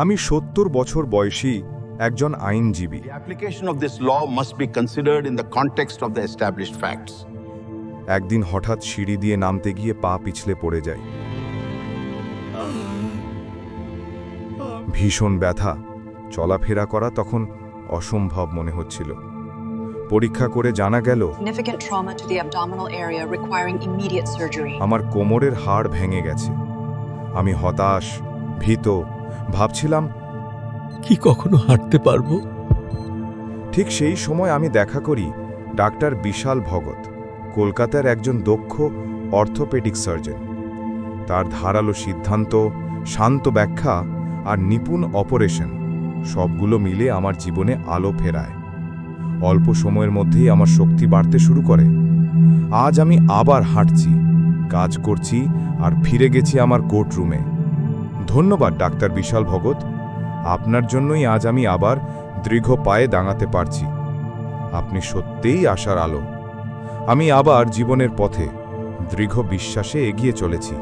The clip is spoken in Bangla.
আমি ৭০ বছর বয়সী একজন আইনজীবী। The application of this law must be considered in the context of the established facts. একদিন হঠাৎ সিঁড়ি দিয়ে নামতে গিয়ে পা পিছলে পড়ে যায়। ভীষণ ব্যথা, চলাফেরা করা তখন অসম্ভব মনে হচ্ছিল। পরীক্ষা করে জানা গেল Significant trauma to the abdominal area requiring immediate surgery. আমার কোমরের হাড় ভেঙে গেছে। আমি হতাশ, ভীত, ভাবছিলাম কি কখনো হাঁটতে পারবো? ঠিক সেই সময় আমি দেখা করি ডাক্তার বিশাল ভগত, কলকাতার একজন দক্ষ অর্থোপেডিক সার্জন। তার ধারালো সিদ্ধান্ত, শান্ত ব্যাখ্যা আর নিপুণ অপারেশন সবগুলো মিলে আমার জীবনে আলো ফেরায়। অল্প সময়ের মধ্যেই আমার শক্তি বাড়তে শুরু করে। আজ আমি আবার হাঁটছি, কাজ করছি আর ফিরে গেছি আমার কোর্টরুমে। ধন্যবাদ ডাক্তার বিশাল ভগত, আপনার জন্যই আজ আমি আবার দৃঢ় পায়ে দাঁড়াতে পারছি। আপনি সত্যিই আশার আলো। আমি আবার জীবনের পথে দৃঢ় বিশ্বাসে এগিয়ে চলেছি।